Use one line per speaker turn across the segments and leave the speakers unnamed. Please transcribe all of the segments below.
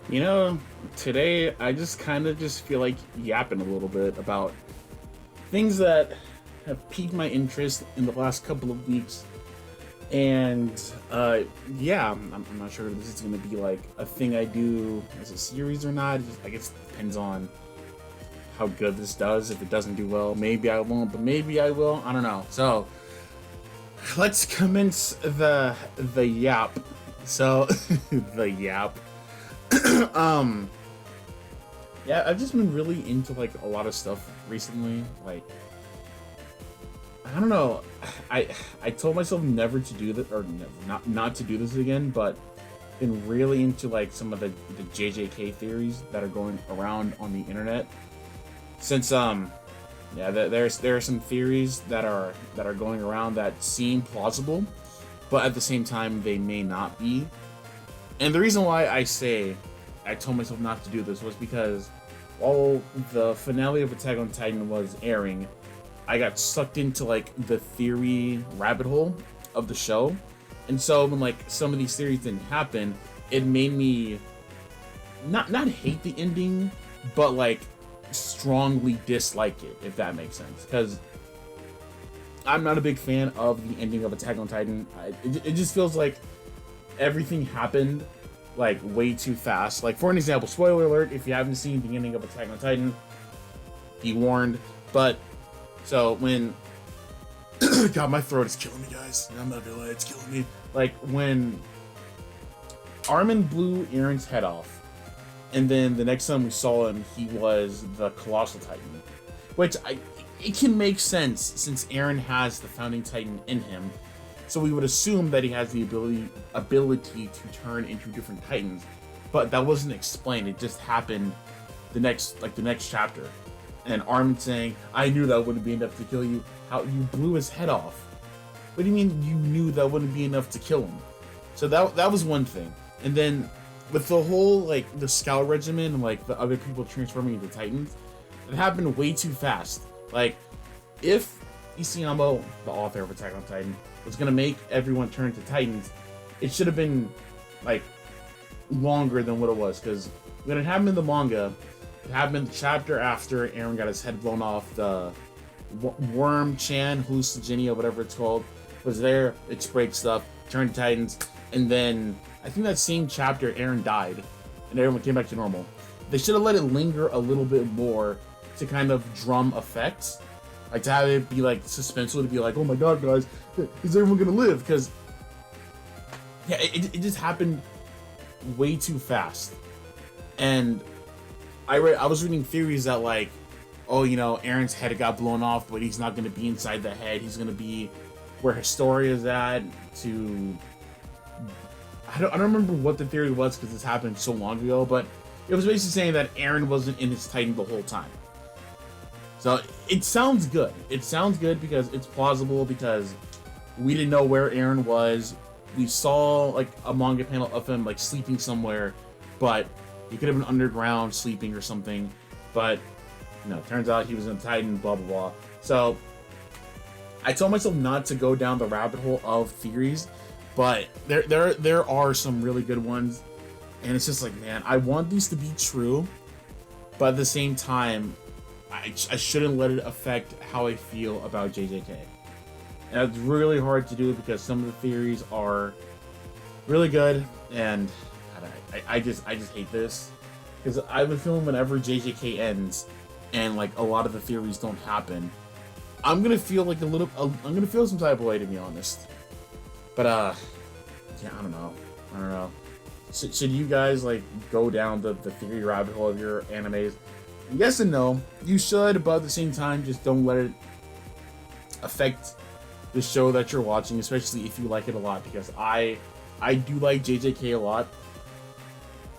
You know, today I just kind of just feel like yapping a little bit about things that have piqued my interest in the last couple of weeks. And yeah, I'm not sure if this is going to be like a thing I do as a series or not. I guess it depends on how good this does. If it doesn't do well, maybe I won't, but maybe I will. I don't know. So let's commence the yap. So the yap. um Yeah, I've just been really into like a lot of stuff recently. Like, I don't know. I told myself never to do this, or never, not to do this again, but been really into like some of the JJK theories that are going around on the internet. Since yeah, there are some theories that are going around that seem plausible, but at the same time they may not be. And the reason why I say I told myself not to do this was because while the finale of Attack on Titan was airing, I got sucked into like the theory rabbit hole of the show. And so when like some of these theories didn't happen, it made me not hate the ending, but like strongly dislike it, if that makes sense. Because I'm not a big fan of the ending of Attack on Titan. It just feels like everything happened like way too fast. Like, for an example, spoiler alert, if you haven't seen the ending of Attack on Titan, be warned. But so when God, my throat is killing me, guys. I'm not gonna lie, it's killing me. Like when Armin blew Aaron's head off, and then the next time we saw him, he was the Colossal Titan, which it can make sense since Aaron has the Founding Titan in him. So we would assume that he has the ability to turn into different Titans, but that wasn't explained. It just happened the next chapter, and Armin saying, "I knew that wouldn't be enough to kill you." How you blew his head off? What do you mean you knew that wouldn't be enough to kill him? So that was one thing, and then with the whole like the Scout Regiment and like the other people transforming into Titans, it happened way too fast. Like if Isayama, the author of Attack on Titan, was gonna make everyone turn to Titans, it should have been like longer than what it was. Because when it happened in the manga, it happened the chapter after Aaron got his head blown off. The Worm Chan hallucinogenia, or whatever it's called, was there. It sprayed stuff, turned to Titans, and then I think that same chapter Aaron died, and everyone came back to normal. They should have let it linger a little bit more to kind of drum effects. Like to have it be like suspenseful, to be like, oh my god, guys, is everyone gonna live? Because yeah, it just happened way too fast. And I was reading theories that like, oh, you know, Aaron's head got blown off, but he's not gonna be inside the head. He's gonna be where Historia's at. To I don't remember what the theory was because this happened so long ago, but it was basically saying that Aaron wasn't in his Titan the whole time. So it sounds good. It sounds good because it's plausible, because we didn't know where Aaron was. We saw like a manga panel of him like sleeping somewhere, but he could have been underground sleeping or something. But no, turns out he was in Titan, blah blah blah. So I told myself not to go down the rabbit hole of theories, but there are some really good ones. And it's just like, man, I want these to be true, but at the same time, I shouldn't let it affect how I feel about JJK. And it's really hard to do because some of the theories are really good, and God, I just hate this because I have a feeling whenever JJK ends and like a lot of the theories don't happen, I'm gonna feel like I'm gonna feel some type of way, to be honest. But yeah, I don't know. Should you guys like go down the theory rabbit hole of your animes? Yes and no. You should, but at the same time, just don't let it affect the show that you're watching, especially if you like it a lot. Because I do like JJK a lot.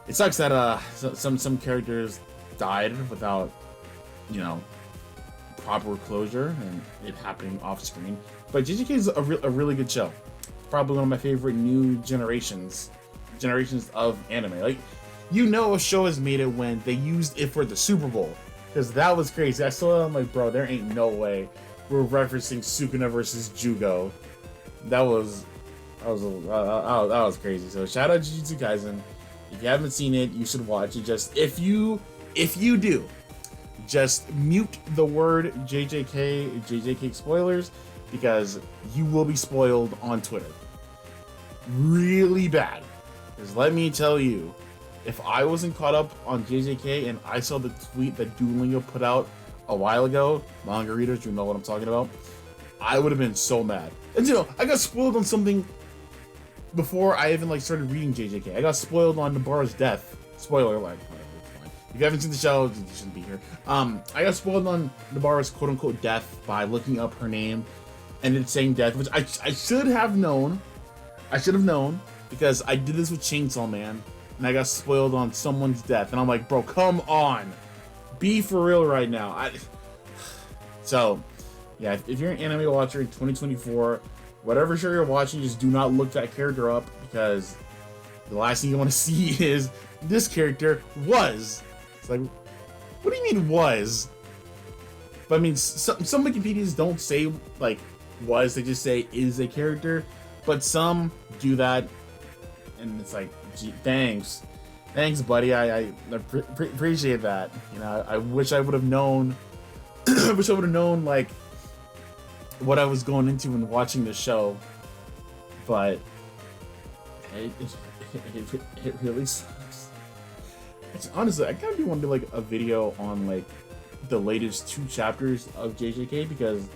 It sucks that some characters died without, you know, proper closure and it happening off screen. But JJK is a really good show. It's probably one of my favorite new generations of anime. Like, you know, a show has made it when they used it for the Super Bowl, because that was crazy. I saw it, I'm like, bro, there ain't no way we're referencing Sukuna versus Jugo. That was crazy. So shout out Jujutsu Kaisen. If you haven't seen it, you should watch it. Just if you do, just mute the word JJK spoilers, because you will be spoiled on Twitter. Really bad. Because let me tell you, if I wasn't caught up on JJK and I saw the tweet that Duolingo put out a while ago, manga readers, you know what I'm talking about, I would have been so mad. And you know, I got spoiled on something before I even like started reading JJK. I got spoiled on Nobara's death. Spoiler alert. If you haven't seen the show, you shouldn't be here. I got spoiled on Nobara's quote-unquote death by looking up her name and it's saying death, which I should have known. I should have known, because I did this with Chainsaw Man and I got spoiled on someone's death. And I'm like, bro, come on. Be for real right now. So, yeah, if you're an anime watcher in 2024, whatever show you're watching, just do not look that character up, because the last thing you want to see is this character was. It's like, what do you mean was? But I mean, some Wikipedias don't say like was, they just say is a character, but some do that, and it's like, gee, thanks, buddy. I appreciate that. You know, I wish I would have known. I wish I would have known like what I was going into when watching the show, but it really sucks. Honestly, I kind of do want to do like a video on like the latest 2 chapters of JJK, because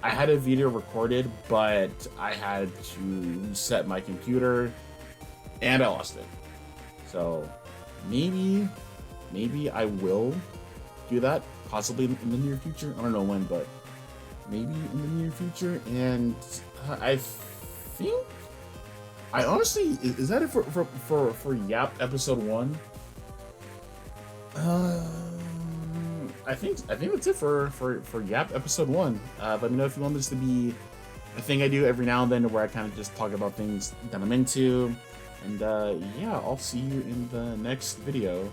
I had a video recorded, but I had to reset my computer and I lost it. So maybe I will do that, possibly in the near future. I don't know when, but maybe in the near future. And I think, I honestly, is that it for Yap episode 1? I think that's it for Yap episode 1. Let me know if you want this to be a thing I do every now and then, where I kind of just talk about things that I'm into. And yeah, I'll see you in the next video.